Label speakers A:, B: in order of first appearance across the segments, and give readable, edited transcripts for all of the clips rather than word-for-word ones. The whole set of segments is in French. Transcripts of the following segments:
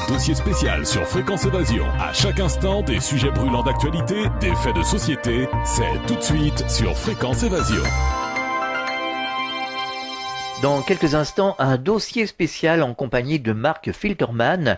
A: Dossier spécial sur Fréquence Évasion. À chaque instant, des sujets brûlants d'actualité, des faits de société. C'est tout de suite sur Fréquence Évasion.
B: Dans quelques instants, un dossier spécial en compagnie de Marc Filterman.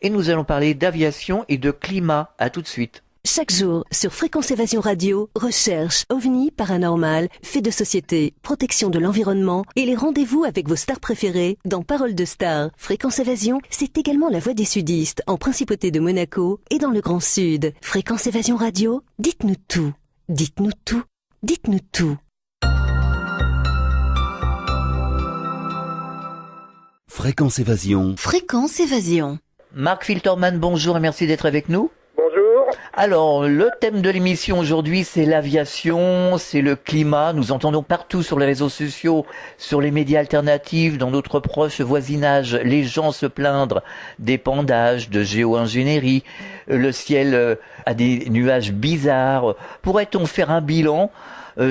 B: Et nous allons parler d'aviation et de climat. À tout de suite.
C: Chaque jour, sur Fréquence Évasion Radio, recherche, ovni, paranormal, faits de société, protection de l'environnement et les rendez-vous avec vos stars préférées dans Paroles de Stars. Fréquence Évasion, c'est également la voix des sudistes en Principauté de Monaco et dans le Grand Sud. Fréquence Évasion Radio, dites-nous tout. Dites-nous tout. Dites-nous tout.
D: Fréquence Évasion.
C: Fréquence Évasion.
B: Marc Filterman, bonjour et merci d'être avec nous.
E: Bonjour.
B: Alors, le thème de l'émission aujourd'hui, c'est l'aviation, c'est le climat. Nous entendons partout sur les réseaux sociaux, sur les médias alternatifs, dans notre proche voisinage, les gens se plaindre d'épandage, de géo-ingénierie. Le ciel a des nuages bizarres. Pourrait-on faire un bilan,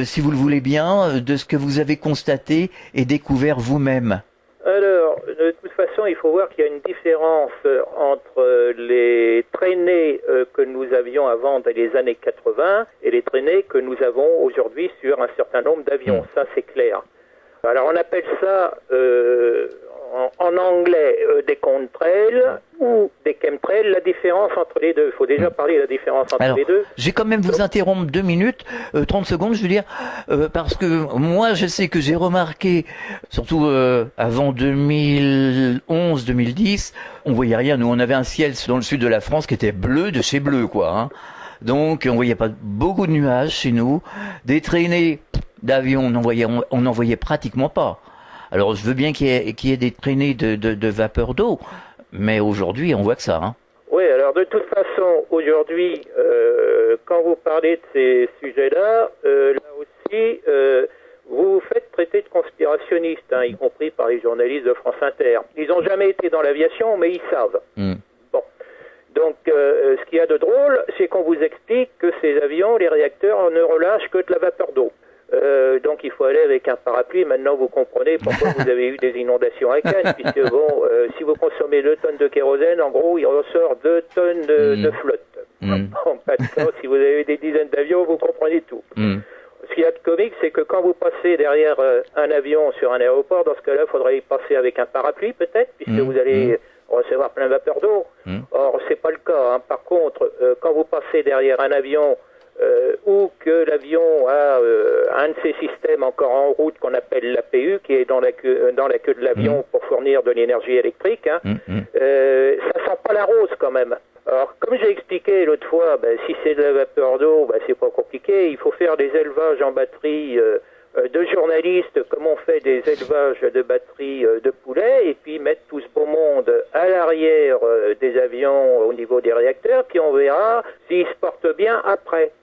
B: si vous le voulez bien, de ce que vous avez constaté et découvert vous-même ?
E: Alors, de toute façon, il faut voir qu'il y a une différence entre les traînées que nous avions avant dans les années 80 et les traînées que nous avons aujourd'hui sur un certain nombre d'avions. Ça, c'est clair. Alors, on appelle ça en anglais des contrails ou des chemtrails. La différence entre les deux, il faut déjà parler de la différence entre les deux.
B: Je vais quand même vous interrompre 2 minutes, 30 secondes, je veux dire, parce que moi, je sais que j'ai remarqué, surtout avant 2011-2010, on voyait rien. Nous, on avait un ciel dans le sud de la France qui était bleu de chez bleu, quoi. Hein. Donc, on voyait pas beaucoup de nuages chez nous. Des traînées d'avions, on n'en voyait pratiquement pas. Alors, je veux bien qu'il y ait des traînées de vapeur d'eau, mais aujourd'hui, on voit que ça. Hein.
E: Oui, alors de toute façon, aujourd'hui, quand vous parlez de ces sujets-là, là aussi, vous vous faites traiter de conspirationniste, hein, y compris par les journalistes de France Inter. Ils n'ont jamais été dans l'aviation, mais ils savent. Bon. Donc, ce qu'il y a de drôle, c'est qu'on vous explique que ces avions, les réacteurs, ne relâchent que de la vapeur d'eau. Donc il faut aller avec un parapluie. Maintenant vous comprenez pourquoi vous avez eu des inondations à Cannes, puisque bon, si vous consommez 2 tonnes de kérosène, en gros il ressort 2 tonnes de flotte. Bon, maintenant, si vous avez des dizaines d'avions, vous comprenez tout. Ce qu'il y a de comique, c'est que quand vous passez derrière un avion sur un aéroport, dans ce cas-là, il faudrait y passer avec un parapluie peut-être, puisque vous allez recevoir plein de vapeur d'eau. Or c'est pas le cas. Hein. Par contre, quand vous passez derrière un avion ou que l'avion a un de ces systèmes encore en route qu'on appelle l'APU, qui est dans la queue de l'avion pour fournir de l'énergie électrique, hein, ça sent pas la rose quand même. Alors, comme j'ai expliqué l'autre fois, si c'est de la vapeur d'eau, c'est pas compliqué. Il faut faire des élevages en batterie de journalistes, comme on fait des élevages de batteries de poulets, et puis mettre tout ce beau monde à l'arrière des avions au niveau des réacteurs, puis on verra s'ils se portent bien après.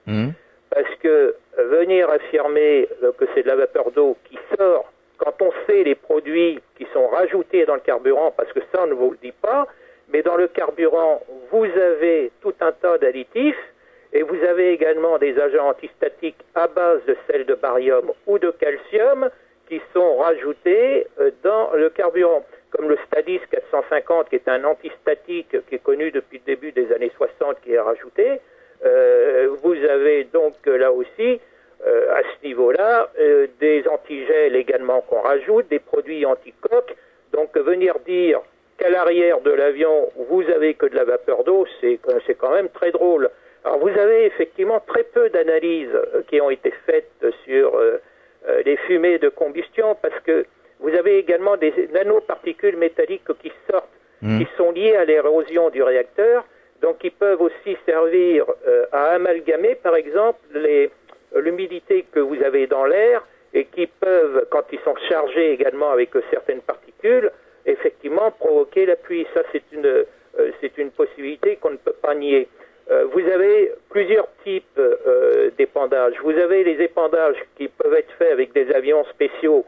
E: Parce que venir affirmer que c'est de la vapeur d'eau qui sort, quand on sait les produits qui sont rajoutés dans le carburant, parce que ça on ne vous le dit pas, mais dans le carburant, vous avez tout un tas d'additifs, et vous avez également des agents antistatiques à base de sel de barium ou de calcium qui sont rajoutés dans le carburant, comme le Stadis 450 qui est un antistatique qui est connu depuis le début des années 60 qui est rajouté. Vous avez donc là aussi, à ce niveau-là, des antigels également qu'on rajoute, des produits anticoques. Donc venir dire qu'à l'arrière de l'avion, vous avez que de la vapeur d'eau, c'est quand même très drôle. Alors vous avez effectivement très peu d'analyses qui ont été faites sur les fumées de combustion, parce que vous avez également des nanoparticules métalliques qui sortent, qui sont liées à l'érosion du réacteur, donc qui peuvent aussi servir à amalgamer par exemple l'humidité que vous avez dans l'air, et qui peuvent, quand ils sont chargés également avec certaines particules, effectivement provoquer la pluie. Ça c'est une possibilité qu'on ne peut pas nier. Vous avez plusieurs types d'épandages. Vous avez les épandages qui peuvent être faits avec des avions spéciaux,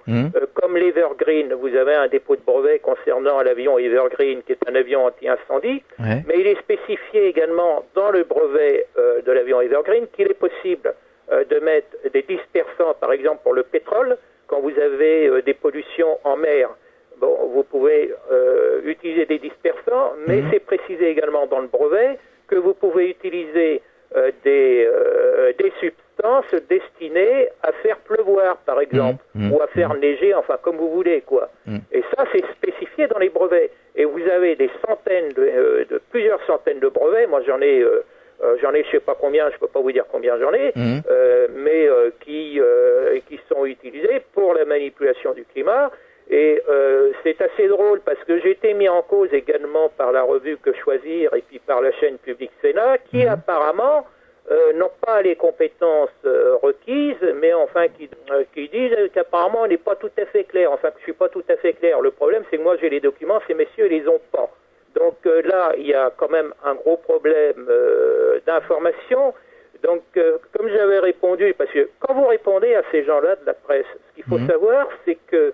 E: comme l'Evergreen. Vous avez un dépôt de brevet concernant l'avion Evergreen, qui est un avion anti-incendie, mais il est spécifié également dans le brevet de l'avion Evergreen qu'il est possible de mettre des dispersants, par exemple pour le pétrole, quand vous avez des pollutions en mer. vous pouvez utiliser des dispersants, mais c'est précisé également dans le brevet que vous pouvez utiliser des substances destinées à faire pleuvoir, par exemple, ou à faire neiger, enfin comme vous voulez, quoi. Et ça, c'est spécifié dans les brevets. Et vous avez des centaines, plusieurs centaines de brevets. Moi, j'en ai je sais pas combien, je peux pas vous dire combien j'en ai, mais qui sont utilisés pour la manipulation du climat. Et c'est assez drôle parce que j'ai été mis en cause également par la revue Que Choisir et puis par la chaîne Public Sénat qui apparemment n'ont pas les compétences requises, mais enfin qui disent qu'apparemment on n'est pas tout à fait clair, enfin que je suis pas tout à fait clair. Le problème c'est que moi j'ai les documents, ces messieurs ils les ont pas. Donc là il y a quand même un gros problème d'information. Donc comme j'avais répondu, parce que quand vous répondez à ces gens-là de la presse, ce qu'il faut savoir c'est que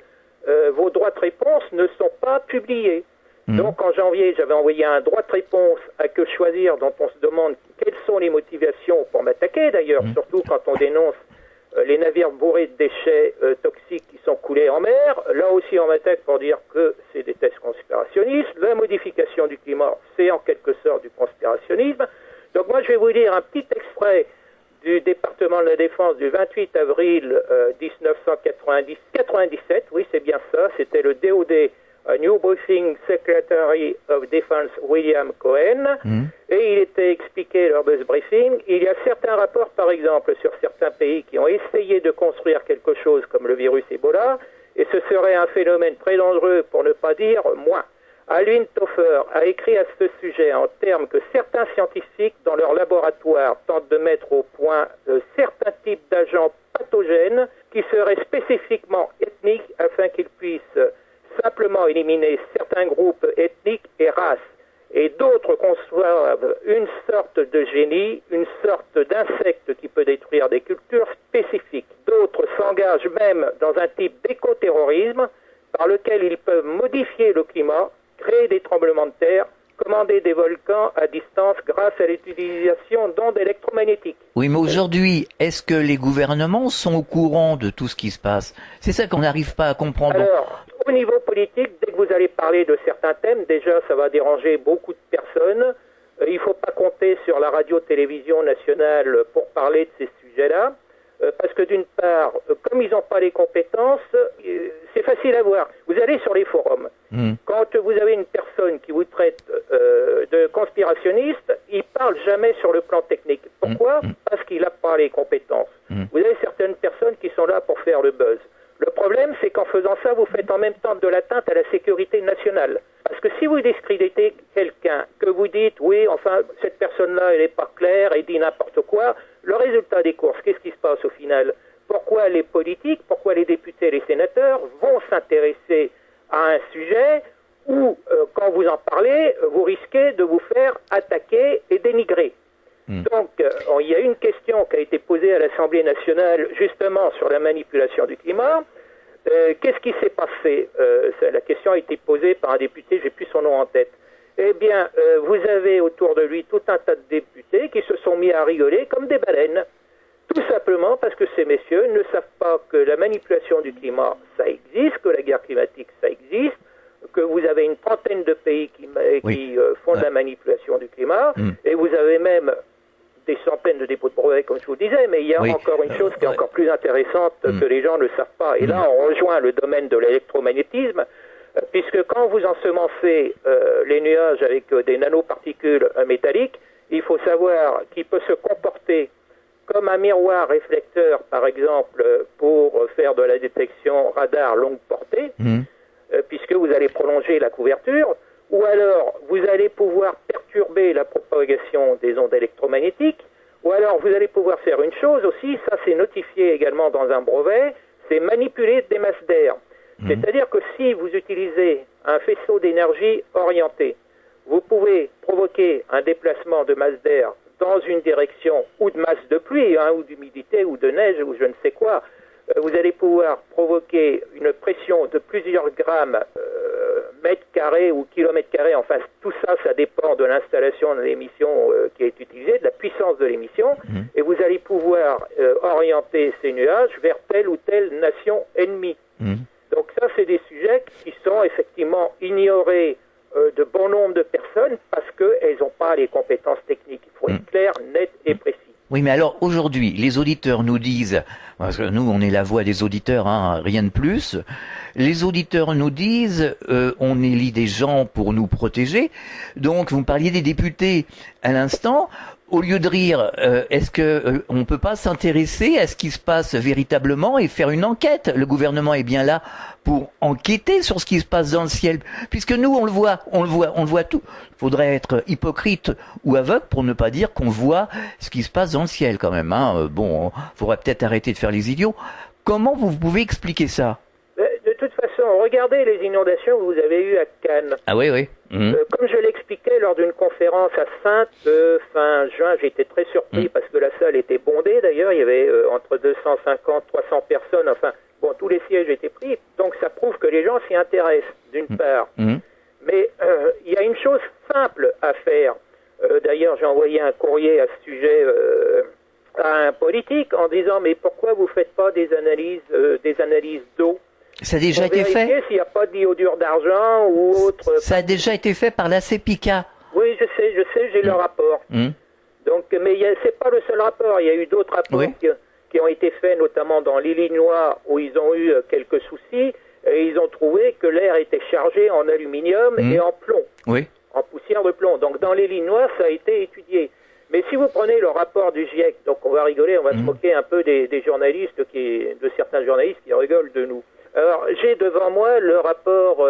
E: vos droits de réponse ne sont pas publiés. Donc en janvier, j'avais envoyé un droit de réponse à Que Choisir dont on se demande quelles sont les motivations pour m'attaquer d'ailleurs, surtout quand on dénonce les navires bourrés de déchets toxiques qui sont coulés en mer. Là aussi on m'attaque pour dire que c'est des thèses conspirationnistes. La modification du climat, c'est en quelque sorte du conspirationnisme. Donc moi je vais vous lire un petit extrait du département de la Défense du 28 avril 1997, oui c'est bien ça, c'était le DOD, New Briefing Secretary of Defense William Cohen, et il était expliqué lors de ce briefing, il y a certains rapports par exemple sur certains pays qui ont essayé de construire quelque chose comme le virus Ebola, et ce serait un phénomène très dangereux pour ne pas dire moins. Alwyn Toffer a écrit à ce sujet en termes que certains scientifiques dans leur laboratoire tentent de mettre au point certains types d'agents pathogènes qui seraient spécifiquement ethniques afin qu'ils puissent simplement éliminer certains groupes ethniques et races. Et d'autres conçoivent une sorte de génie, une sorte d'insecte qui peut détruire des cultures spécifiques. D'autres s'engagent même dans un type d'écoterrorisme par lequel ils peuvent modifier le climat, créer des tremblements de terre, commander des volcans à distance grâce à l'utilisation d'ondes électromagnétiques.
B: Oui, mais aujourd'hui, est-ce que les gouvernements sont au courant de tout ce qui se passe? C'est ça qu'on n'arrive pas à comprendre.
E: Alors, au niveau politique, dès que vous allez parler de certains thèmes, déjà ça va déranger beaucoup de personnes. Il ne faut pas compter sur la radio-télévision nationale pour parler de ces sujets-là. Parce que d'une part, comme ils n'ont pas les compétences, c'est facile à voir. Vous allez sur les forums. Quand vous avez une personne qui vous traite de conspirationniste, il parle jamais sur le plan technique. Pourquoi? Parce qu'il n'a pas les compétences. Vous avez certaines personnes qui sont là pour faire le buzz. Le problème, c'est qu'en faisant ça, vous faites en même temps de l'atteinte à la sécurité nationale. Parce que si vous discréditez quelqu'un, que vous dites, oui, enfin, cette personne-là, elle n'est pas claire, elle dit n'importe quoi, le résultat des courses, qu'est-ce qui se passe au final? Pourquoi les politiques, pourquoi les députés et les sénateurs vont s'intéresser à un sujet où, quand vous en parlez, vous risquez de vous faire attaquer et dénigrer? Donc, il y a une question qui a été posée à l'Assemblée nationale, justement, sur la manipulation du climat. Qu'est-ce qui s'est passé? La question a été posée par un député, j'ai plus son nom en tête. Eh bien, vous avez autour de lui tout un tas de députés qui se sont mis à rigoler comme des baleines. Tout simplement parce que ces messieurs ne savent pas que la manipulation du climat, ça existe, que la guerre climatique, ça existe, que vous avez une trentaine de pays qui font de la manipulation du climat, et vous avez même des centaines de dépôts de brevets, comme je vous le disais, mais il y a encore une chose qui est encore plus intéressante que les gens ne savent pas. Et là, on rejoint le domaine de l'électromagnétisme, puisque quand vous ensemencez les nuages avec des nanoparticules métalliques, il faut savoir qu'il peut se comporter comme un miroir réflecteur, par exemple, pour faire de la détection radar longue portée, puisque vous allez prolonger la couverture, ou alors vous allez pouvoir perturber la propagation des ondes électromagnétiques, ou alors vous allez pouvoir faire une chose aussi, ça c'est notifié également dans un brevet, c'est manipuler des masses d'air. C'est-à-dire que si vous utilisez un faisceau d'énergie orienté, vous pouvez provoquer un déplacement de masse d'air dans une direction, ou de masse de pluie, ou d'humidité, ou de neige, ou je ne sais quoi. Vous allez pouvoir provoquer une pression de plusieurs grammes mètres carrés ou kilomètres carrés. Enfin, tout ça, ça dépend de l'installation de l'émission qui est utilisée, de la puissance de l'émission. Et vous allez pouvoir orienter ces nuages vers telle ou telle nation ennemie. Donc ça, c'est des sujets qui sont effectivement ignorées de bon nombre de personnes parce qu'elles n'ont pas les compétences techniques. Il faut être clair, net et précis.
B: Oui, mais alors aujourd'hui, les auditeurs nous disent, parce que nous on est la voix des auditeurs, hein, rien de plus, les auditeurs nous disent, on élit des gens pour nous protéger, donc vous me parliez des députés à l'instant, au lieu de rire, est-ce que on peut pas s'intéresser à ce qui se passe véritablement et faire une enquête? Le gouvernement est bien là pour enquêter sur ce qui se passe dans le ciel, puisque nous on le voit tout. Il faudrait être hypocrite ou aveugle pour ne pas dire qu'on voit ce qui se passe dans le ciel quand même. Hein. Bon, faudrait peut-être arrêter de faire les idiots. Comment vous pouvez expliquer ça?
E: De toute façon, regardez les inondations que vous avez eues à Cannes.
B: Ah oui, oui.
E: Comme je l'expliquais lors d'une conférence à Saintes fin juin, j'étais très surpris parce que la salle était bondée. D'ailleurs, il y avait entre 250 300 personnes. Enfin, bon, tous les sièges étaient pris. Donc, ça prouve que les gens s'y intéressent, d'une part. Mais il y a une chose simple à faire. D'ailleurs, j'ai envoyé un courrier à ce sujet à un politique en disant « Mais pourquoi vous faites pas des analyses d'eau ?»
B: Ça a déjà été fait?
E: S'il n'y a pas d'iodure d'argent ou autre.
B: Ça a déjà été fait par la CEPICA.
E: Oui, je sais, j'ai le rapport. Donc, mais c'est pas le seul rapport. Il y a eu d'autres rapports qui ont été faits, notamment dans l'Illinois, où ils ont eu quelques soucis, et ils ont trouvé que l'air était chargé en aluminium et en plomb, en poussière de plomb. Donc, dans l'Illinois, ça a été étudié. Mais si vous prenez le rapport du GIEC, donc on va rigoler, on va se moquer un peu des journalistes, de certains journalistes qui rigolent de nous. Alors, j'ai devant moi le rapport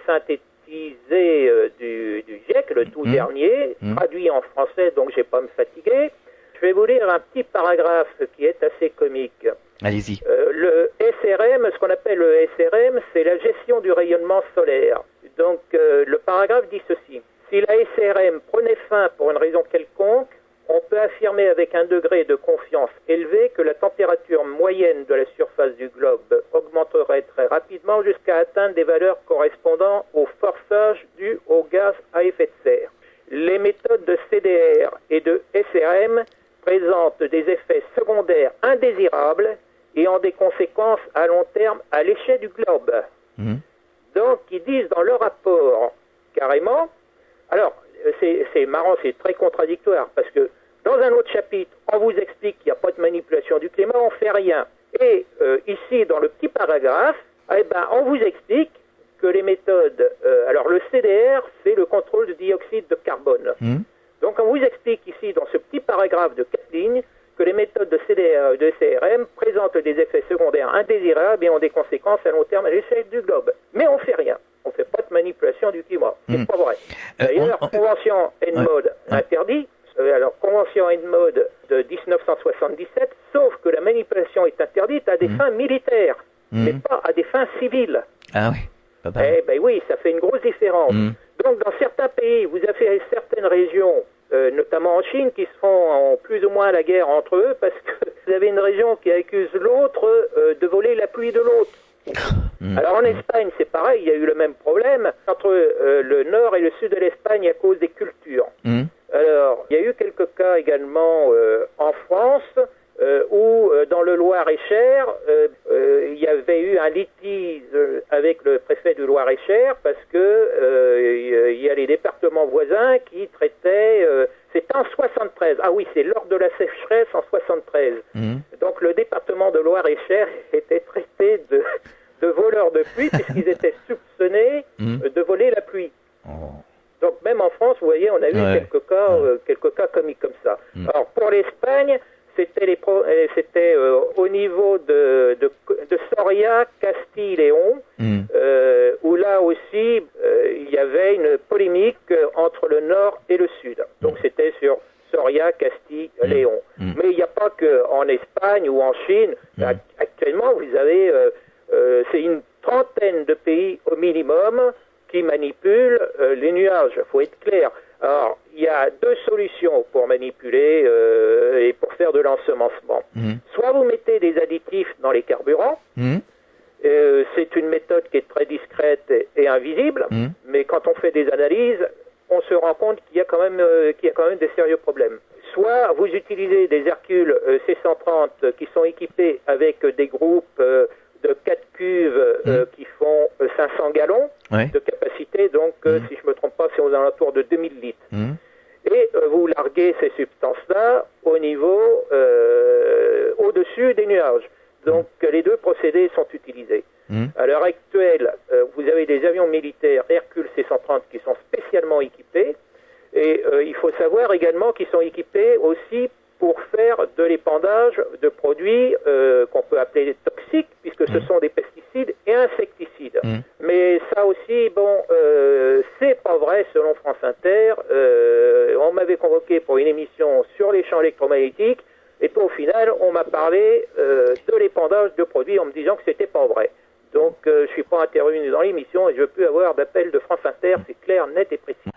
E: synthétisé du GIEC, le tout dernier, traduit en français, donc je vais pas me fatiguer. Je vais vous lire un petit paragraphe qui est assez comique.
B: Allez-y.
E: Le SRM, ce qu'on appelle le SRM, c'est la gestion du rayonnement solaire. Donc, le paragraphe dit ceci. Si la SRM prenait fin pour une raison quelconque, on peut affirmer avec un degré de confiance élevé que la température moyenne de la surface du globe augmenterait très rapidement jusqu'à atteindre des valeurs correspondant au forçage dû aux gaz à effet de serre. Les méthodes de CDR et de SRM présentent des effets secondaires indésirables et ont des conséquences à long terme à l'échelle du globe. Donc, ils disent dans leur rapport, carrément, alors, c'est marrant, c'est très contradictoire, parce que dans un autre chapitre, on vous explique qu'il n'y a pas de manipulation du climat, on ne fait rien. Et ici, dans le petit paragraphe, on vous explique que les méthodes... alors, le CDR, c'est le contrôle de dioxyde de carbone. Donc, on vous explique ici, dans ce petit paragraphe de 4 lignes, que les méthodes de CDR et de CRM présentent des effets secondaires indésirables et ont des conséquences à long terme à l'échelle du globe. Mais on ne fait rien. On ne fait pas de manipulation du climat. C'est pas vrai. D'ailleurs, Convention ENMOD interdit. Alors, Convention ENMOD de 1977, sauf que la manipulation est interdite à des fins militaires, mais pas à des fins civiles.
B: Ah oui.
E: Eh ben oui, ça fait une grosse différence. Donc, dans certains pays, vous avez certaines régions, notamment en Chine, qui se font plus ou moins la guerre entre eux, parce que vous avez une région qui accuse l'autre de voler la pluie de l'autre. Alors en Espagne, c'est pareil, il y a eu le même problème entre le nord et le sud de l'Espagne à cause des cultures. Alors, il y a eu quelques cas également en France où, dans le Loir-et-Cher, il y avait eu un litige avec le préfet du Loir-et-Cher parce que il y a les départements voisins qui traitaient... c'était en 73. Ah oui, c'est lors de la sécheresse en 73. Donc le département de Loir-et-Cher était traité de voleurs de pluie puisqu'ils étaient soupçonnés de voler la pluie. Donc même en France, vous voyez, on a eu quelques cas comiques comme ça. Alors pour l'Espagne, c'était au niveau de Soria, Castille-Léon, où là aussi il y avait une polémique entre le nord et le sud. Donc c'était sur Soria, Castille-Léon. Mais il n'y a pas qu'en Espagne ou en Chine. Actuellement, vous avez c'est une trentaine de pays au minimum qui manipulent les nuages. Il faut être clair. Alors, il y a deux solutions pour manipuler et pour faire de l'ensemencement. Soit vous mettez des additifs dans les carburants. C'est une méthode qui est très discrète et invisible, mais quand on fait des analyses, on se rend compte qu'il y a quand même des sérieux problèmes. Soit vous utilisez des Hercule C-130 qui sont équipés avec des groupes de 4 cuves qui font 500 gallons de capacité. Donc, si je ne me trompe pas, c'est aux alentours de 2000 litres. Et vous larguez ces substances-là au niveau au-dessus des nuages. Donc, les deux procédés sont utilisés. À l'heure actuelle, vous avez des avions militaires Hercule C-130 qui sont spécialement équipés. Et il faut savoir également qu'ils sont équipés aussi pour faire de l'épandage de produits qu'on peut appeler toxiques, puisque ce sont des pesticides et insecticides. Mais ça aussi, c'est pas vrai selon France Inter. On m'avait convoqué pour une émission sur les champs électromagnétiques, et puis au final, on m'a parlé de l'épandage de produits en me disant que c'était pas vrai. Donc, je suis pas intervenu dans l'émission et je peux avoir d'appel de France Inter, c'est clair, net et précis.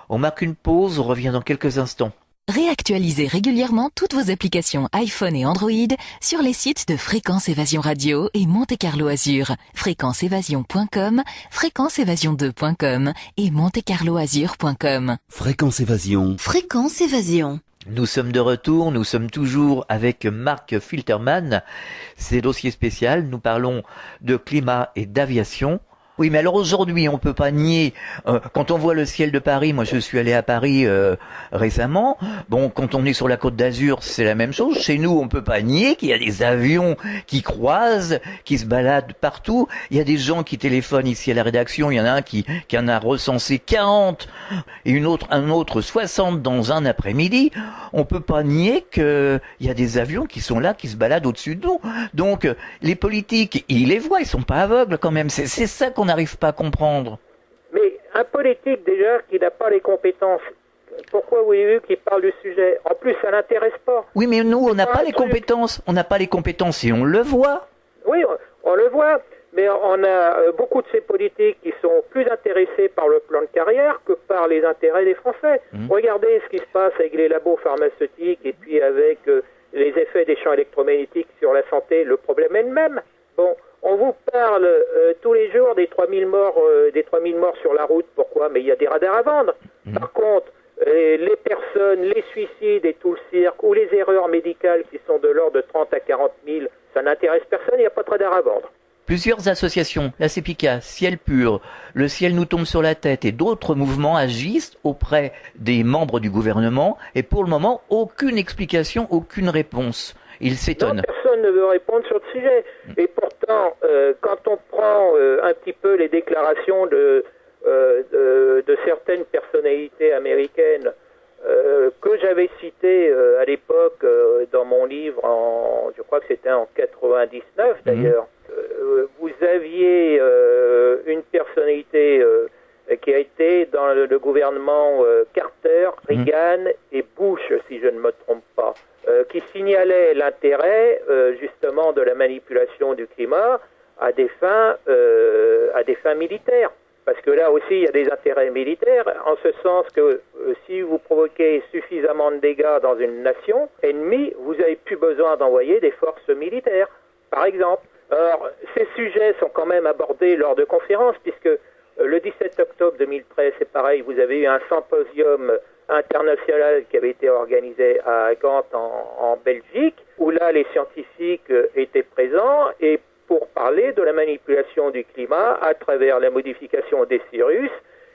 B: On marque une pause, on revient dans quelques instants.
F: Réactualisez régulièrement toutes vos applications iPhone et Android sur les sites de Fréquence Évasion Radio et Monte Carlo Azur. fréquenceévasion.com, fréquenceévasion2.com et montecarloazur.com.
D: Fréquence Évasion.
C: Fréquence Évasion.
B: Nous sommes de retour, nous sommes toujours avec Marc Filterman. C'est dossier spécial, nous parlons de climat et d'aviation. Oui, mais alors aujourd'hui, on peut pas nier, quand on voit le ciel de Paris, moi je suis allé à Paris récemment, bon, quand on est sur la Côte d'Azur, c'est la même chose. Chez nous, on peut pas nier qu'il y a des avions qui croisent, qui se baladent partout. Il y a des gens qui téléphonent ici à la rédaction, il y en a un qui en a recensé 40 et un autre 60 dans un après-midi. On peut pas nier qu'il y a des avions qui sont là, qui se baladent au-dessus de nous. Donc, les politiques, ils les voient, ils sont pas aveugles quand même. C'est ça qu'on n'arrive pas à comprendre.
E: Mais un politique, déjà, qui n'a pas les compétences, pourquoi voulez-vous qu'il parle du sujet? En plus, ça l'intéresse pas.
B: Oui, mais nous, on n'a pas les compétences. On n'a pas les compétences et on le voit.
E: Oui, on le voit. Mais on a beaucoup de ces politiques qui sont plus intéressés par le plan de carrière que par les intérêts des Français. Regardez ce qui se passe avec les labos pharmaceutiques et puis avec les effets des champs électromagnétiques sur la santé. Le problème est le même. Bon, on vous parle tous les jours des 3000 morts sur la route. Pourquoi? Mais il y a des radars à vendre. Par contre, les personnes, les suicides et tout le cirque, ou les erreurs médicales qui sont de l'ordre de 30 à 40 000, ça n'intéresse personne, il n'y a pas de radar à vendre.
B: Plusieurs associations, la CEPICA, Ciel Pur, Le Ciel nous tombe sur la tête et d'autres mouvements agissent auprès des membres du gouvernement et pour le moment, aucune explication, aucune réponse. Ils s'étonnent.
E: Personne ne veut répondre sur le sujet. Et pourtant, quand on prend un petit peu les déclarations de certaines personnalités américaines que j'avais citées à l'époque dans mon livre, je crois que c'était en 99 d'ailleurs, vous aviez une personnalité qui a été dans le gouvernement Carter, Reagan et Bush, si je ne me trompe pas, qui signalait l'intérêt justement de la manipulation du climat à des fins militaires. Parce que là aussi, il y a des intérêts militaires, en ce sens que si vous provoquez suffisamment de dégâts dans une nation ennemie, vous n'avez plus besoin d'envoyer des forces militaires, par exemple. Alors, ces sujets sont quand même abordés lors de conférences, puisque le 17 octobre 2013, c'est pareil, vous avez eu un symposium international qui avait été organisé à Gand en Belgique, où là, les scientifiques étaient présents, et pour parler de la manipulation du climat à travers la modification des cirrus,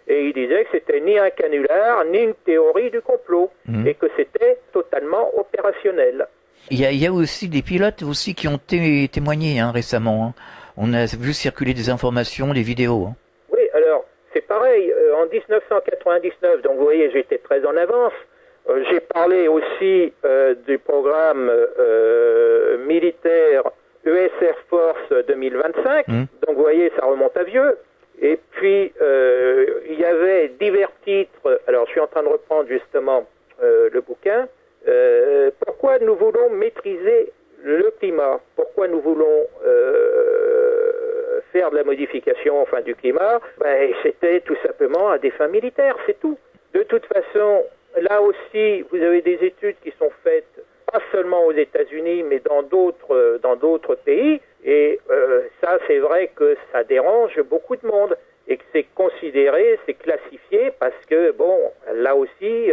E: et il disait que c'était ni un canular, ni une théorie du complot, et que c'était totalement opérationnel.
B: Il y a aussi des pilotes aussi qui ont témoigné récemment. On a vu circuler des informations, des vidéos.
E: Oui, alors, c'est pareil, en 1999, donc vous voyez, j'étais très en avance. J'ai parlé aussi du programme militaire US Air Force 2025, donc vous voyez, ça remonte à vieux. Et puis, il y avait divers titres, alors je suis en train de reprendre justement le bouquin, pourquoi nous voulons maîtriser le climat, pourquoi nous voulons faire de la modification du climat, c'était tout simplement à des fins militaires, c'est tout. De toute façon, là aussi, vous avez des études qui sont faites pas seulement aux États-Unis, mais dans d'autres pays. Et ça, c'est vrai que ça dérange beaucoup de monde et que c'est considéré, c'est classifié parce que, bon, là aussi...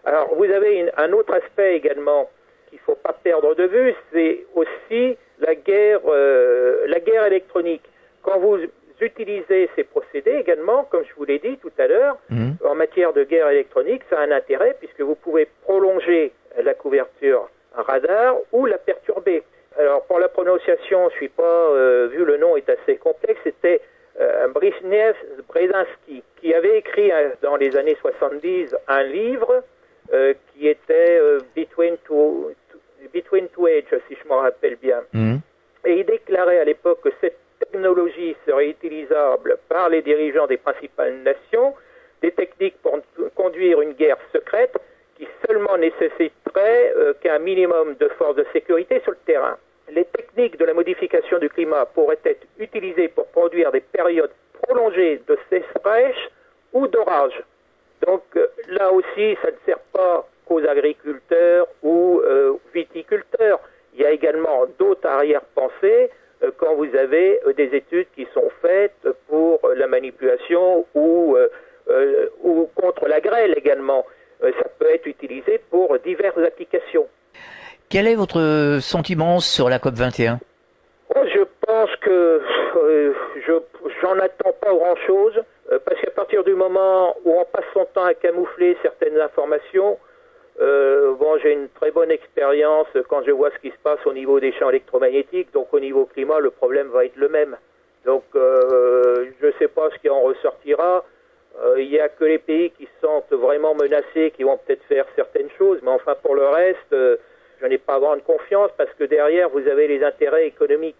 E: alors, vous avez un autre aspect également qu'il ne faut pas perdre de vue, c'est aussi la guerre électronique. Quand vous utilisez ces procédés également, comme je vous l'ai dit tout à l'heure, en matière de guerre électronique, ça a un intérêt puisque vous pouvez prolonger la couverture radar ou la perturber. Alors pour la prononciation, je suis pas, vu le nom est assez complexe, c'était Brezhnev Brzezinski qui avait écrit dans les années 70 un livre qui était Between Two Ages, si je m'en rappelle bien. Et il déclarait à l'époque que cette technologie serait utilisable par les dirigeants des principales nations, des techniques pour conduire une guerre secrète qui seulement nécessiterait qu'un minimum de forces de sécurité sur le terrain. Les techniques de la modification du climat pourraient être utilisées pour produire des périodes prolongées de sécheresse ou d'orage. Donc là aussi, ça ne sert pas qu'aux agriculteurs ou viticulteurs. Il y a également d'autres arrière-pensées quand vous avez des études qui sont faites pour la manipulation ou contre la grêle également. Ça peut être utilisé pour diverses applications.
B: Quel est votre sentiment sur la COP21 ?
E: Je pense que j'en attends pas grand-chose, parce qu'à partir du moment où on passe son temps à camoufler certaines informations, j'ai une très bonne expérience quand je vois ce qui se passe au niveau des champs électromagnétiques, donc au niveau climat, le problème va être le même. Donc je ne sais pas ce qui en ressortira. Il n'y a que les pays qui se sentent vraiment menacés qui vont peut-être faire certaines choses, mais enfin pour le reste, je n'ai pas grande confiance parce que derrière vous avez les intérêts économiques.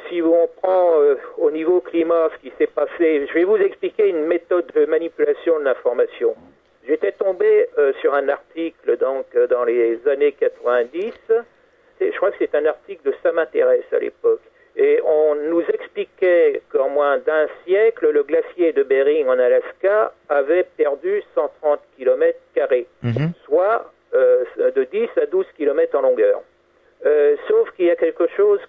E: Si on prend au niveau climat ce qui s'est passé, je vais vous expliquer une méthode de manipulation de l'information. J'étais tombé sur un article donc dans les années 90, je crois que c'est un article de Ça m'intéresse à l'époque, et on nous expliquait qu'en moins d'un siècle, le glacier de Bering en Alaska avait perdu 130 km², soit de 10 à 12 km en longueur. Sauf qu'il y a quelque chose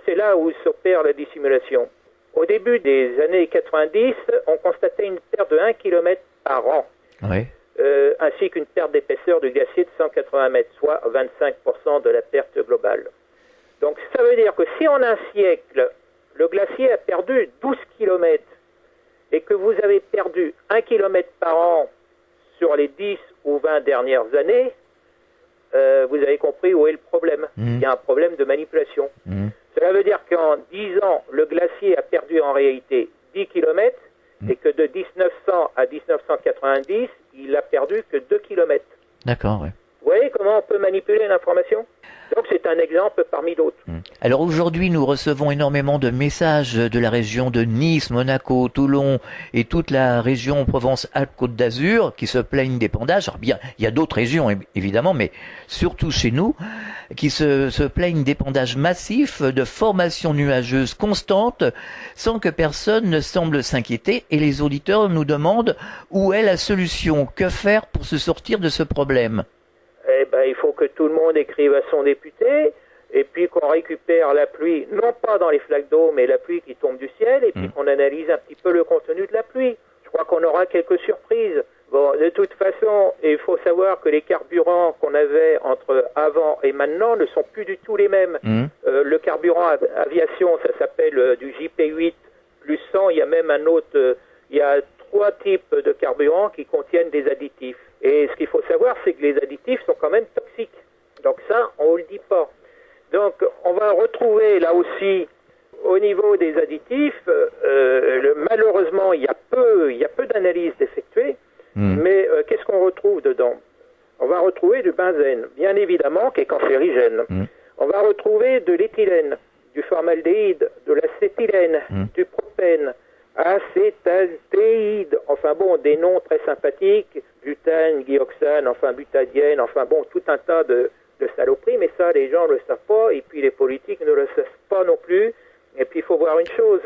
E: c'est là où s'opère la dissimulation. Au début des années 90, on constatait une perte de 1 km par an, ainsi qu'une perte d'épaisseur du glacier de 180 mètres, soit 25% de la perte globale. Donc ça veut dire que si en un siècle, le glacier a perdu 12 km et que vous avez perdu 1 km par an sur les 10 ou 20 dernières années, vous avez compris où est le problème. Il y a un problème de manipulation. Cela veut dire qu'en 10 ans, le glacier a perdu en réalité 10 km et que de 1900 à 1990, il a perdu que 2 km.
B: D'accord, oui.
E: Vous voyez comment on peut manipuler l'information ? Donc c'est un exemple parmi d'autres.
B: Alors aujourd'hui, nous recevons énormément de messages de la région de Nice, Monaco, Toulon et toute la région Provence-Alpes-Côte d'Azur qui se plaignent d'épandage. Alors bien, il y a d'autres régions évidemment, mais surtout chez nous, qui se plaignent d'épandage massif, de formations nuageuses constantes, sans que personne ne semble s'inquiéter. Et les auditeurs nous demandent où est la solution, que faire pour se sortir de ce problème.
E: Il faut que tout le monde écrive à son député, et puis qu'on récupère la pluie, non pas dans les flaques d'eau, mais la pluie qui tombe du ciel, et puis qu'on analyse un petit peu le contenu de la pluie. Je crois qu'on aura quelques surprises. Bon, de toute façon, il faut savoir que les carburants qu'on avait entre avant et maintenant ne sont plus du tout les mêmes. Le carburant aviation, ça s'appelle du JP8 plus 100, il y a même un autre, il y a 3 types de carburants qui contiennent des additifs. Et ce qu'il faut savoir, c'est que les additifs sont quand même toxiques. Donc ça, on ne le dit pas. Donc on va retrouver là aussi, au niveau des additifs, malheureusement, il y a peu d'analyses effectuées, mais qu'est-ce qu'on retrouve dedans ? On va retrouver du benzène, bien évidemment, qui est cancérigène. On va retrouver de l'éthylène, du formaldéhyde, de l'acétylène, du propène, acétaldéhyde, enfin bon, des noms très sympathiques, butane, dioxane, enfin butadienne, enfin bon, tout un tas de saloperies, mais ça, les gens ne le savent pas, et puis les politiques ne le savent pas non plus. Et puis il faut voir une chose,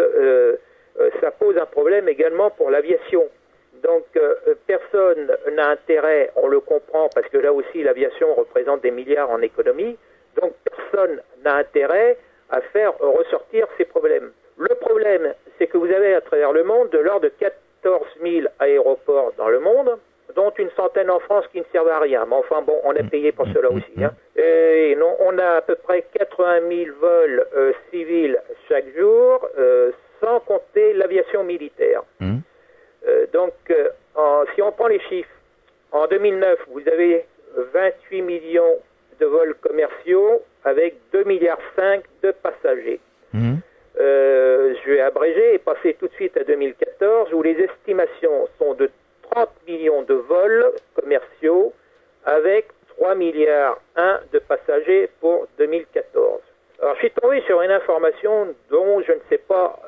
E: ça pose un problème également pour l'aviation. Donc personne n'a intérêt, on le comprend, parce que là aussi l'aviation représente des milliards en économie, donc personne n'a intérêt à faire ressortir ces problèmes. Le problème, c'est que vous avez à travers le monde de l'ordre de 14 000 aéroports dans le monde, dont compte une centaine en France qui ne servent à rien. Mais enfin bon, on a payé pour cela aussi. Hein. Et non, on a à peu près 80 000 vols civils chaque jour, sans compter l'aviation militaire. Donc, si on prend les chiffres, en 2009, vous avez 28 millions de vols commerciaux avec 2,5 milliards de passagers. Je vais abréger et passer tout de suite à 2014 où les estimations sont de 30 millions de vols commerciaux avec 3,1 milliards de passagers pour 2014. Alors je suis tombé sur une information dont je ne sais pas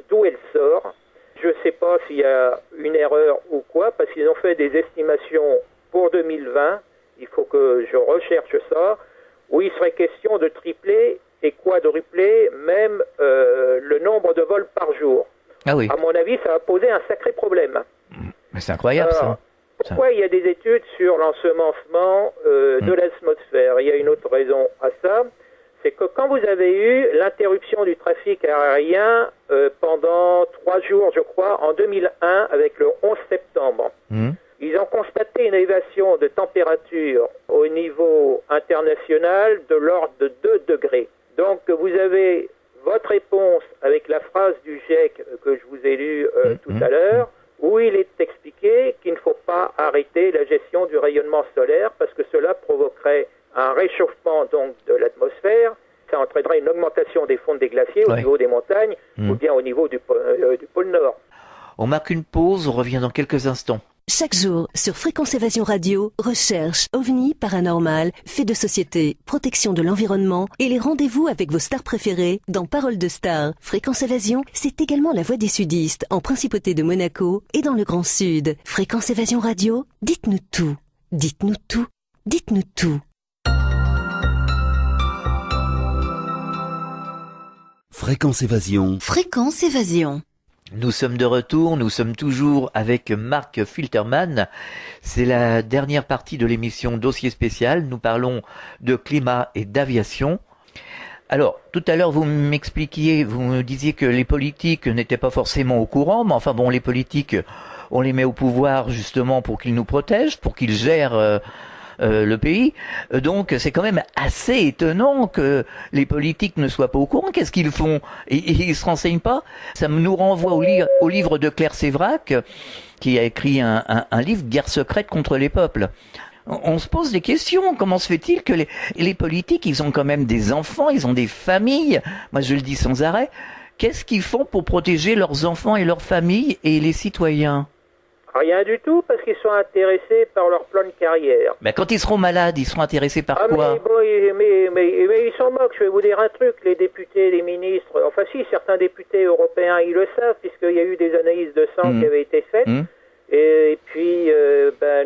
E: d'où elle sort. Je ne sais pas s'il y a une erreur ou quoi, parce qu'ils ont fait des estimations pour 2020. Il faut que je recherche ça, où il serait question de tripler et quadrupler même le nombre de vols par jour.
B: Ah oui.
E: À mon avis, ça va poser un sacré problème.
B: Mais c'est incroyable, ça.
E: Pourquoi il y a des études sur l'ensemencement de l'atmosphère? Il y a une autre raison à ça. C'est que quand vous avez eu l'interruption du trafic aérien pendant 3 jours, je crois, en 2001, avec le 11 septembre, ils ont constaté une élévation de température au niveau international de l'ordre de 2 degrés. Donc vous avez votre réponse avec la phrase du GIEC que je vous ai lue tout à l'heure, où il est expliqué qu'il ne faut pas arrêter la gestion du rayonnement solaire parce que cela provoquerait un réchauffement donc de l'atmosphère, ça entraînerait une augmentation des fonds des glaciers au niveau des montagnes ou bien au niveau du pôle Nord.
B: On marque une pause, on revient dans quelques instants.
C: Chaque jour, sur Fréquence Évasion Radio, recherche, ovni, paranormal, faits de société, protection de l'environnement et les rendez-vous avec vos stars préférées dans Parole de Stars. Fréquence Évasion, c'est également la voix des sudistes en Principauté de Monaco et dans le Grand Sud. Fréquence Évasion Radio, dites-nous tout. Dites-nous tout. Dites-nous tout.
D: Fréquence Évasion.
F: Fréquence Évasion.
B: Nous sommes de retour, nous sommes toujours avec Marc Filterman. C'est la dernière partie de l'émission Dossier spécial. Nous parlons de climat et d'aviation. Alors, tout à l'heure, vous m'expliquiez, vous me disiez que les politiques n'étaient pas forcément au courant, mais enfin bon, les politiques, on les met au pouvoir justement pour qu'ils nous protègent, pour qu'ils gèrent le pays. Donc c'est quand même assez étonnant que les politiques ne soient pas au courant. Qu'est-ce qu'ils font? Ils se renseignent pas? Ça nous renvoie au livre de Claire Sévrac, qui a écrit un livre, Guerre secrète contre les peuples. On se pose des questions. Comment se fait-il que les politiques, ils ont quand même des enfants, ils ont des familles. Moi je le dis sans arrêt. Qu'est-ce qu'ils font pour protéger leurs enfants et leurs familles et les citoyens?
E: Rien du tout, parce qu'ils sont intéressés par leur plan de carrière.
B: Mais quand ils seront malades, ils seront intéressés par quoi?
E: Mais ils s'en moquent. Je vais vous dire un truc, les députés, les ministres, enfin si, certains députés européens, ils le savent, puisqu'il y a eu des analyses de sang qui avaient été faites. Et puis,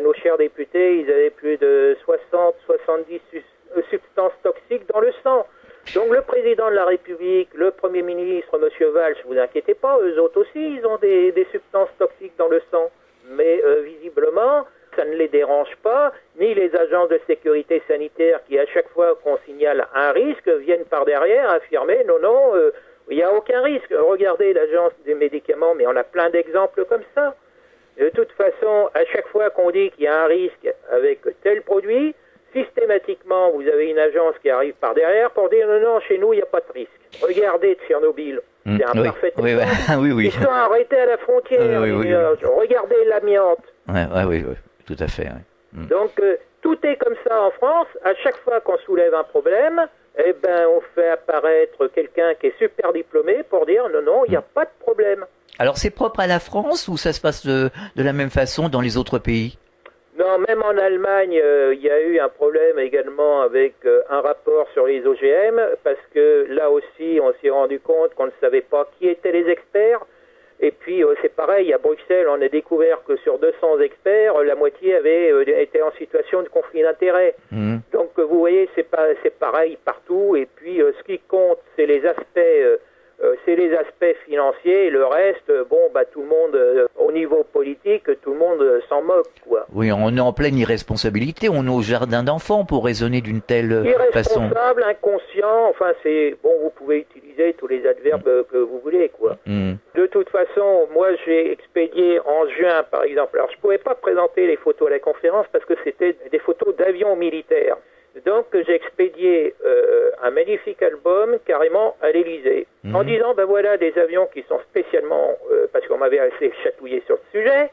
E: nos chers députés, ils avaient plus de 60-70 substances toxiques dans le sang. Donc le président de la République, le Premier ministre, M. Valls, vous inquiétez pas, eux autres aussi, ils ont des substances toxiques dans le sang. Mais visiblement, ça ne les dérange pas, ni les agences de sécurité sanitaire qui, à chaque fois qu'on signale un risque, viennent par derrière affirmer non, il n'y a aucun risque. Regardez l'agence des médicaments, mais on a plein d'exemples comme ça. De toute façon, à chaque fois qu'on dit qu'il y a un risque avec tel produit, systématiquement, vous avez une agence qui arrive par derrière pour dire non, chez nous, il n'y a pas de risque. Regardez Tchernobyl. C'est un parfait exemple.
B: Oui.
E: Ils sont arrêtés à la frontière. Regardez l'amiante.
B: Oui, tout à fait.
E: Donc, tout est comme ça en France. À chaque fois qu'on soulève un problème, on fait apparaître quelqu'un qui est super diplômé pour dire non, il n'y a pas de problème.
B: Alors, c'est propre à la France ou ça se passe de la même façon dans les autres pays?
E: Non, même en Allemagne, il y a eu un problème également avec un rapport sur les OGM, parce que là aussi, on s'est rendu compte qu'on ne savait pas qui étaient les experts. Et puis, c'est pareil, à Bruxelles, on a découvert que sur 200 experts, la moitié avait été en situation de conflit d'intérêts. Donc, vous voyez, c'est pareil partout. Et puis, ce qui compte, c'est les aspects financiers, et le reste, tout le monde, au niveau politique, tout le monde s'en moque, quoi.
B: Oui, on est en pleine irresponsabilité, on est au jardin d'enfants pour raisonner d'une telle façon.
E: Irresponsable, inconscient, enfin vous pouvez utiliser utiliser tous les adverbes que vous voulez, quoi. De toute façon, moi, j'ai expédié en juin, par exemple. Alors, je pouvais pas présenter les photos à la conférence parce que c'était des photos d'avions militaires. Donc, j'ai expédié un magnifique album carrément à l'Élysée, en disant, ben voilà, des avions qui sont spécialement, parce qu'on m'avait assez chatouillé sur le sujet.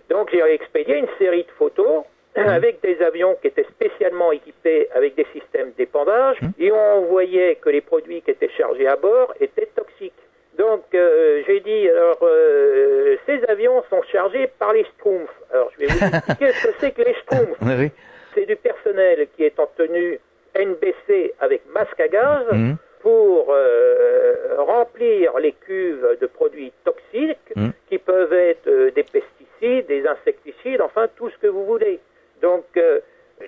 E: Donc, j'ai expédié une série de photos avec des avions qui étaient spécialement équipés avec des systèmes d'épandage, et on voyait que les produits qui étaient chargés à bord étaient toxiques. Donc, j'ai dit, alors, ces avions sont chargés par les Schtroumpfs. Alors, je vais vous expliquer ce que c'est que les Schtroumpfs.
B: Oui.
E: C'est du personnel qui est en tenue NBC avec masque à gaz pour remplir les cuves de produits toxiques qui peuvent être des pesticides, des insecticides, enfin, tout ce que vous voulez. Donc,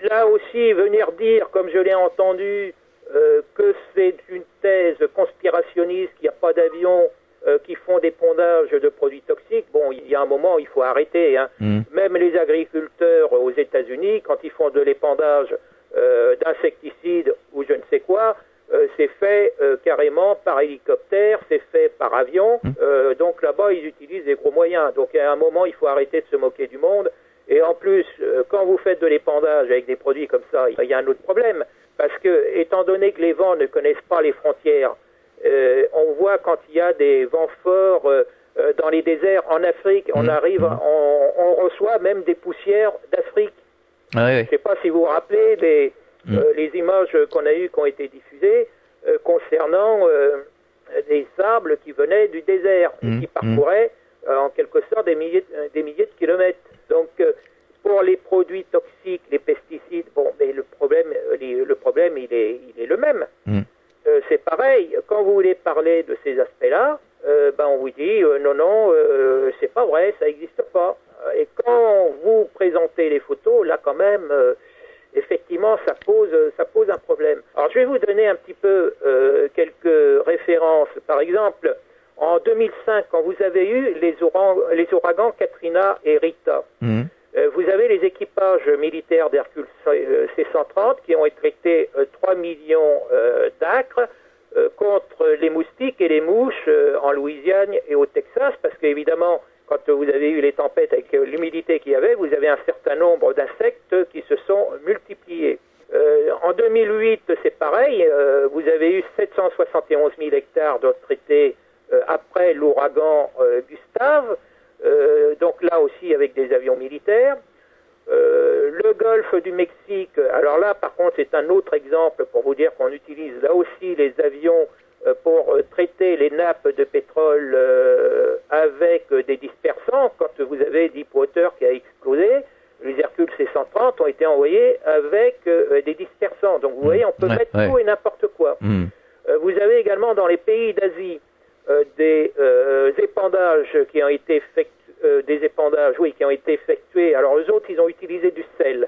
E: là aussi, venir dire, comme je l'ai entendu, que c'est une thèse conspirationniste, qu'il n'y a pas d'avions qui font des pondages de produits toxiques, bon, il y a un moment, il faut arrêter. Hein. Même les agriculteurs aux États-Unis, quand ils font de l'épandage d'insecticides ou je ne sais quoi, c'est fait carrément par hélicoptère, c'est fait par avion. Donc là-bas, ils utilisent des gros moyens. Donc à un moment, il faut arrêter de se moquer du monde. Et en plus, quand vous faites de l'épandage avec des produits comme ça, il y a un autre problème. Parce que, étant donné que les vents ne connaissent pas les frontières, on voit quand il y a des vents forts dans les déserts en Afrique, on arrive, on reçoit même des poussières d'Afrique. Je ne sais pas si vous vous rappelez les images qu'on a eues, qui ont été diffusées, concernant des sables qui venaient du désert, et qui parcouraient en quelque sorte des milliers de kilomètres. Donc, pour les produits toxiques, les pesticides, bon, mais le problème, il est le même. C'est pareil. Quand vous voulez parler de ces aspects-là, on vous dit non, c'est pas vrai, ça n'existe pas. Et quand vous présentez les photos, là, quand même, effectivement, ça pose un problème. Alors, je vais vous donner un petit peu quelques références. Par exemple, en 2005, quand vous avez eu les ouragans Katrina et Rita, vous avez les équipages militaires d'Hercule C-130 qui ont étricté 3 millions d'acres contre les moustiques et les mouches en Louisiane et au Texas, parce qu'évidemment, quand vous avez eu les tempêtes avec l'humidité qu'il y avait, vous avez un certain nombre d'insectes qui se sont multipliés. En 2008, c'est pareil, vous avez eu 771 000 hectares d'eau traitée après l'ouragan Gustave, donc là aussi avec des avions militaires. Le golfe du Mexique, alors là par contre c'est un autre exemple pour vous dire qu'on utilise là aussi les avions pour traiter les nappes de pétrole avec des dispersants. Quand vous avez Deepwater qui a explosé, les Hercule C-130 ont été envoyés avec des dispersants. Donc vous voyez, on peut mettre tout et n'importe quoi. Vous avez également dans les pays d'Asie des épandages qui ont été effectués. Alors eux autres, ils ont utilisé du sel.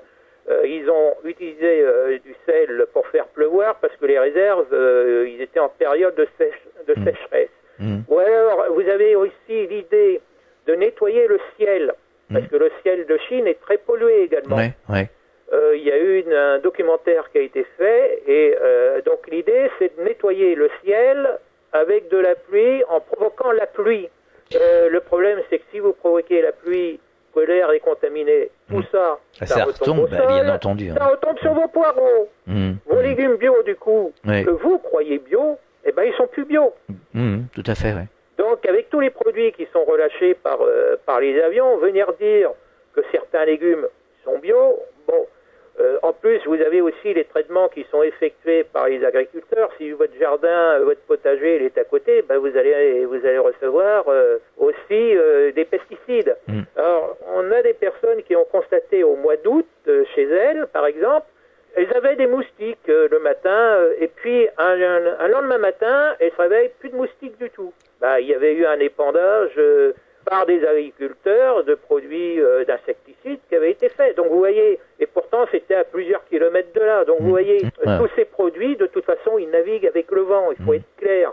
E: Ils ont utilisé du sel pour faire pleuvoir parce que les réserves, ils étaient en période de sécheresse. Ou alors, vous avez aussi l'idée de nettoyer le ciel, parce que le ciel de Chine est très pollué également. Il y a eu un documentaire qui a été fait, et donc l'idée, c'est de nettoyer le ciel avec de la pluie en provoquant la pluie. Le problème, c'est que si vous provoquez la pluie, que l'air est contaminé, tout ça, ça retombe au sol,
B: bien entendu.
E: Ça retombe sur vos poireaux. Vos légumes bio, du coup, que vous croyez bio, eh ben, ils sont plus bio.
B: Tout à fait, oui.
E: Donc, avec tous les produits qui sont relâchés par les avions, venir dire que certains légumes sont bio, bon, en plus, vous avez aussi les traitements qui sont effectués par les agriculteurs. Si votre jardin, votre potager, il est à côté, ben vous allez recevoir aussi des pesticides. Alors, on a des personnes qui ont constaté au mois d'août, chez elles, par exemple, elles avaient des moustiques le matin, et puis un lendemain matin, elles se réveillent, plus de moustiques du tout. Il y avait eu un épandage par des agriculteurs de produits d'insecticides qui avaient été faits. Donc vous voyez, et pourtant c'était à plusieurs kilomètres de là. Donc vous voyez, tous ces produits, de toute façon, ils naviguent avec le vent, il faut être clair.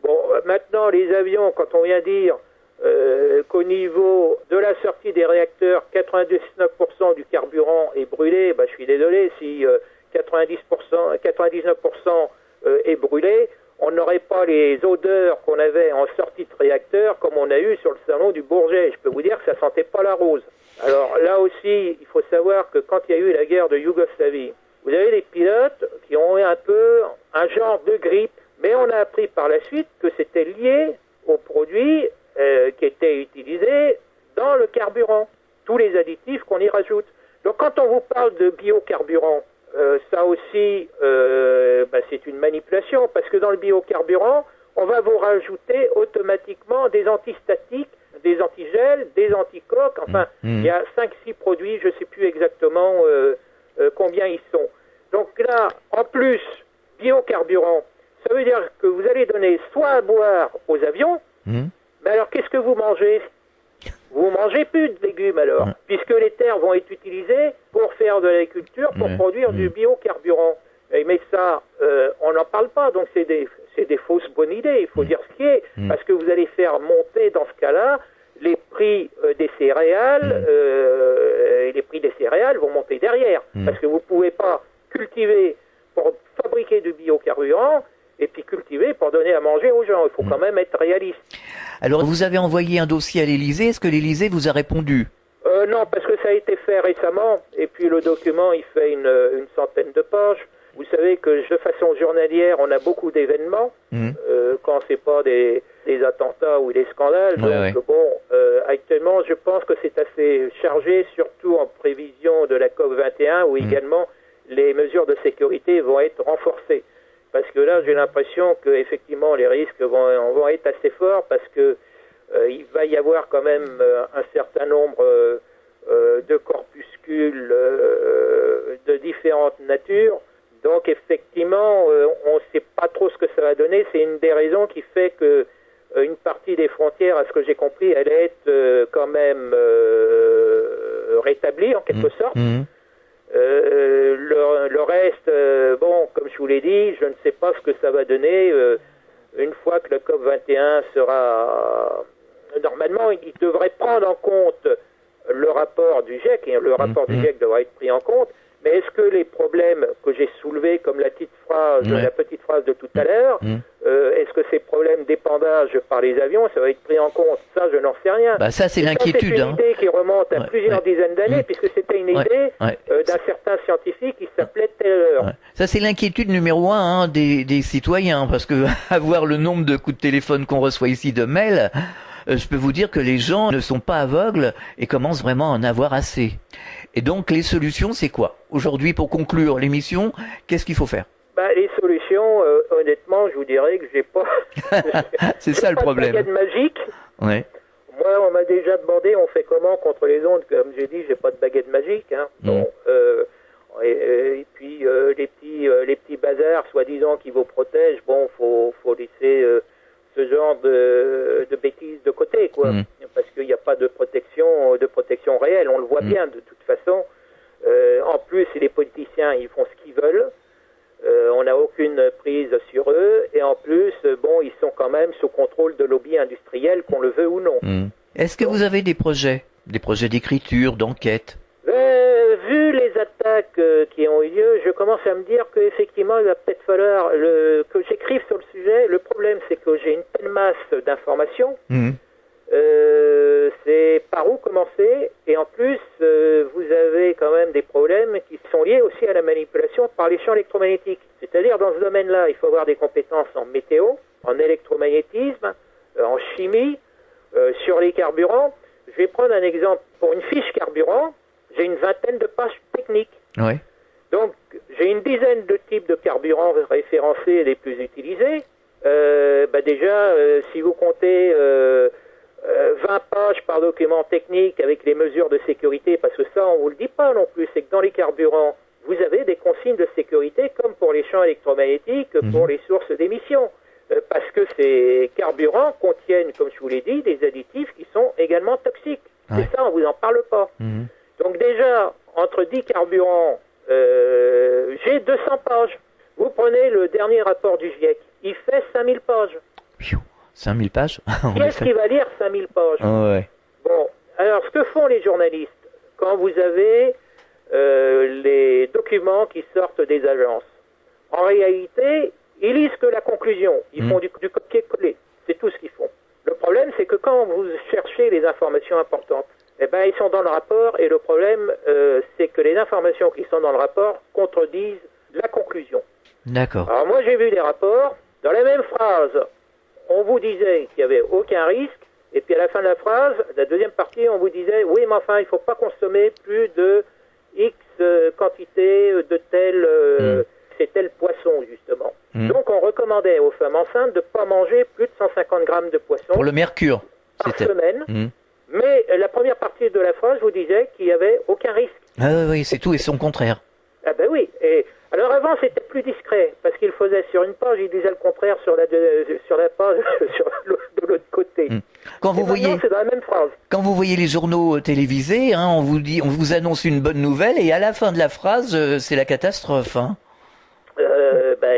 E: Bon, maintenant, les avions, quand on vient dire qu'au niveau de la sortie des réacteurs, 99% du carburant est brûlé, je suis désolé, si 99% est brûlé, on n'aurait pas les odeurs qu'on avait en sortie de réacteur comme on a eu sur le salon du Bourget. Je peux vous dire que ça sentait pas la rose. Alors là aussi, il faut savoir que quand il y a eu la guerre de Yougoslavie, vous avez des pilotes qui ont eu un peu un genre de grippe, mais on a appris par la suite que c'était lié aux produits qui étaient utilisés dans le carburant, tous les additifs qu'on y rajoute. Donc quand on vous parle de biocarburant, ça aussi, c'est une manipulation, parce que dans le biocarburant, on va vous rajouter automatiquement des antistatiques, des antigels, des anticoques, enfin, il y a 5-6 produits, je ne sais plus exactement combien ils sont. Donc là, en plus, biocarburant, ça veut dire que vous allez donner soit à boire aux avions, mais alors qu'est-ce que vous mangez ? Vous mangez plus de légumes alors, puisque les terres vont être utilisées pour faire de l'agriculture, pour produire du biocarburant. Mais ça, on n'en parle pas, donc c'est des fausses bonnes idées, il faut dire ce qui est, parce que vous allez faire monter dans ce cas-là les prix des céréales, et les prix des céréales vont monter derrière, parce que vous ne pouvez pas cultiver pour fabriquer du biocarburant et puis cultiver pour donner à manger aux gens. Il faut quand même être réaliste.
B: Alors, vous avez envoyé un dossier à l'Élysée. Est-ce que l'Élysée vous a répondu ?
E: Non, parce que ça a été fait récemment, et puis le document, il fait une centaine de pages. Vous savez que de façon journalière, on a beaucoup d'événements, quand c'est pas des attentats ou des scandales. Donc, actuellement, je pense que c'est assez chargé, surtout en prévision de la COP21, où également les mesures de sécurité vont être renforcées. Parce que là, j'ai l'impression que effectivement les risques vont être assez forts, parce que il va y avoir quand même un certain nombre de corpuscules de différentes natures. Donc effectivement, on ne sait pas trop ce que ça va donner. C'est une des raisons qui fait que une partie des frontières, à ce que j'ai compris, elle est quand même rétablie en quelque sorte. Le reste, comme je vous l'ai dit, je ne sais pas ce que ça va donner. Une fois que le COP21 sera... Normalement, il devrait prendre en compte le rapport du GIEC, et le rapport du GIEC devra être pris en compte. Mais est-ce que les problèmes que j'ai soulevés, comme la petite phrase de tout à l'heure, est-ce que ces problèmes d'épandage par les avions, ça va être pris en compte ? Ça, je n'en sais rien.
B: Bah ça, c'est l'inquiétude.
E: C'est une idée qui remonte à plusieurs dizaines d'années, puisque c'était une idée d'un certain scientifique qui s'appelait Taylor.
B: Ça, c'est l'inquiétude numéro 1 des citoyens, parce que avoir le nombre de coups de téléphone qu'on reçoit ici de mails, je peux vous dire que les gens ne sont pas aveugles et commencent vraiment à en avoir assez. Et donc, les solutions, c'est quoi ? Aujourd'hui, pour conclure l'émission, qu'est-ce qu'il faut faire ?
E: Les solutions, honnêtement, je vous dirais que j'ai pas...
B: c'est ça le problème.
E: Pas de baguette magique.
B: Ouais.
E: Moi, on m'a déjà demandé, on fait comment contre les ondes ? Comme j'ai dit, j'ai pas de baguette magique. Et puis, les petits bazars, soi-disant, qui vous protègent, faut laisser... ce genre de bêtises de côté, quoi, parce qu'il n'y a pas de protection réelle, on le voit bien de toute façon. En plus, les politiciens, ils font ce qu'ils veulent, on n'a aucune prise sur eux, et en plus, ils sont quand même sous contrôle de lobbies industriels, qu'on le veut ou non.
B: Est-ce que vous avez des projets d'écriture, d'enquête ?
E: Vu les attaques qui ont eu lieu, je commence à me dire qu'effectivement, il va peut-être falloir que j'écrive sur le sujet. Le problème, c'est que j'ai une telle masse d'informations. C'est par où commencer. Et en plus, vous avez quand même des problèmes qui sont liés aussi à la manipulation par les champs électromagnétiques. C'est-à-dire, dans ce domaine-là, il faut avoir des compétences en météo, en électromagnétisme, en chimie, sur les carburants. Je vais prendre un exemple. Pour une fiche carburant, j'ai une vingtaine de pages techniques.
B: Ouais.
E: Donc, j'ai une dizaine de types de carburants référencés et les plus utilisés. Déjà, si vous comptez 20 pages par document technique avec les mesures de sécurité, parce que ça, on vous le dit pas non plus, c'est que dans les carburants, vous avez des consignes de sécurité, comme pour les champs électromagnétiques, pour les sources d'émissions. Parce que ces carburants contiennent, comme je vous l'ai dit, des additifs qui sont également toxiques. Ouais. Et ça, on vous en parle pas. Donc déjà, entre 10 carburants, j'ai 200 pages. Vous prenez le dernier rapport du GIEC, il fait 5000 pages.
B: 5000 pages.
E: Qui est-ce qui va lire 5000 pages? Bon, alors ce que font les journalistes, quand vous avez les documents qui sortent des agences, en réalité, Ils lisent que la conclusion. Ils font du copier-coller. C'est tout ce qu'ils font. Le problème, c'est que quand vous cherchez les informations importantes, eh ben, ils sont dans le rapport, et le problème, c'est que les informations qui sont dans le rapport contredisent la conclusion.
B: D'accord.
E: Alors moi, j'ai vu des rapports, dans la même phrase, on vous disait qu'il n'y avait aucun risque, et puis à la fin de la phrase, la deuxième partie, on vous disait, oui, mais enfin, il ne faut pas consommer plus de X quantité de c'est tel poisson, justement. Donc, on recommandait aux femmes enceintes de ne pas manger plus de 150 grammes de poisson
B: Pour le mercure,
E: par semaine. Mais la première partie de la phrase vous disait qu'il n'y avait aucun risque.
B: Ah oui, c'est tout et son contraire.
E: Ah ben oui. Et alors avant, c'était plus discret, parce qu'il faisait sur une page, il disait le contraire sur la page de l'autre côté.
B: Quand vous voyez,
E: c'est dans la même phrase.
B: Quand vous voyez les journaux télévisés, hein, on vous annonce une bonne nouvelle et à la fin de la phrase, c'est la catastrophe. Hein.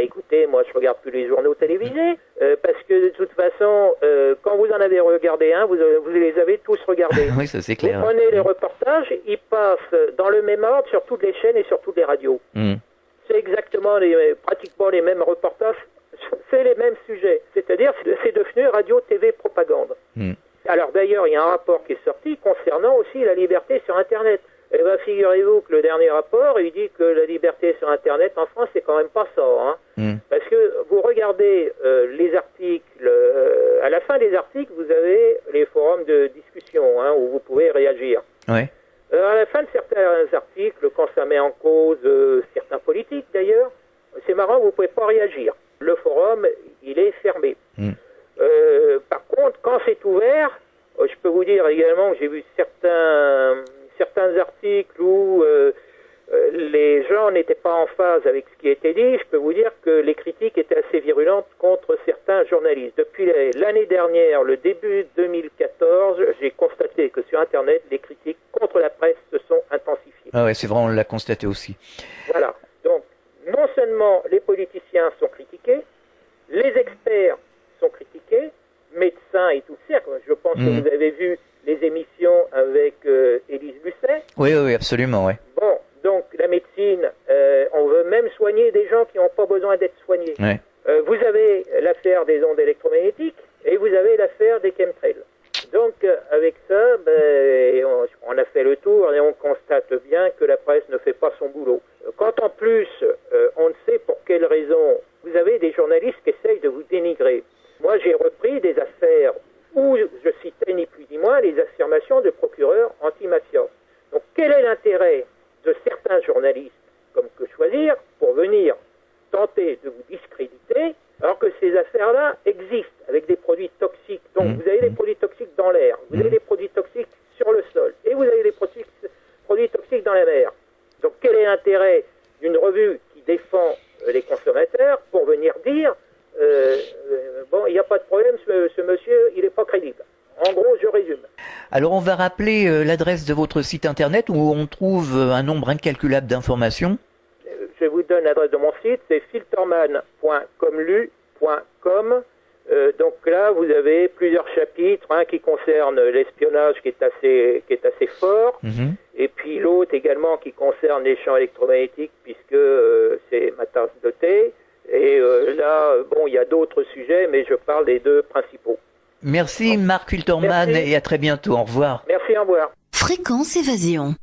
E: Écoutez, moi je regarde plus les journaux télévisés, parce que de toute façon, quand vous en avez regardé un, vous les avez tous regardés.
B: Oui, ça c'est clair.
E: Vous prenez les reportages, ils passent dans le même ordre sur toutes les chaînes et sur toutes les radios. C'est exactement pratiquement les mêmes reportages, c'est les mêmes sujets. C'est-à-dire, c'est devenu radio, TV, propagande. Alors d'ailleurs, il y a un rapport qui est sorti concernant aussi la liberté sur Internet. Eh bien, figurez-vous que le dernier rapport, il dit que la liberté sur Internet en France, c'est quand même pas ça. Hein. Parce que vous regardez les articles, à la fin des articles, vous avez les forums de discussion, hein, où vous pouvez réagir.
B: Ouais.
E: À la fin de certains articles, quand ça met en cause certains politiques d'ailleurs, c'est marrant, vous ne pouvez pas réagir. Le forum, il est fermé. Par contre, quand c'est ouvert, je peux vous dire également que j'ai vu certains articles où les gens n'étaient pas en phase avec ce qui était dit. Je peux vous dire que les critiques étaient assez virulentes contre certains journalistes. Depuis l'année dernière, le début 2014, j'ai constaté que sur Internet, les critiques contre la presse se sont intensifiées.
B: Ah ouais, c'est vrai, on l'a constaté aussi.
E: Voilà. Donc, non seulement les politiciens sont critiqués, les experts sont critiqués, médecins et tout ça. Je pense que vous avez vu les émissions avec Élise Lucet.
B: Oui, absolument, ouais.
E: Bon, donc la médecine, on veut même soigner des gens qui n'ont pas besoin d'être soignés.
B: Ouais.
E: Vous avez l'affaire des ondes électromagnétiques et vous avez l'affaire des chemtrails. Donc avec ça, on a fait le tour et on constate bien que la presse ne fait pas son boulot. Quand en plus, on ne sait pour quelle raison, vous avez des journalistes qui essayent de vous dénigrer. Moi, j'ai repris des affaires où je citais ni plus ni moins les affirmations de procureurs anti-mafia. Donc, quel est l'intérêt de certains journalistes, comme que choisir, pour venir tenter de vous discréditer, alors que ces affaires-là existent avec des produits toxiques. Donc, vous avez des produits toxiques dans l'air, vous avez des produits toxiques sur le sol, et vous avez des produits toxiques dans la mer. Donc, quel est l'intérêt d'une revue qui défend les consommateurs pour venir dire il n'y a pas de problème, ce monsieur, il n'est pas crédible. En gros, je résume.
B: Alors, on va rappeler l'adresse de votre site internet où on trouve un nombre incalculable d'informations.
E: Je vous donne l'adresse de mon site, c'est filterman.comlu.com. Donc là, vous avez plusieurs chapitres, un qui concerne l'espionnage qui est assez fort, et puis l'autre également qui concerne les champs électromagnétiques, puisque c'est ma tasse de thé. Et là, il y a d'autres sujets, mais je parle des deux principaux.
B: Merci Marc Filterman et à très bientôt. Au revoir.
E: Merci, au revoir.
C: Fréquence Évasion.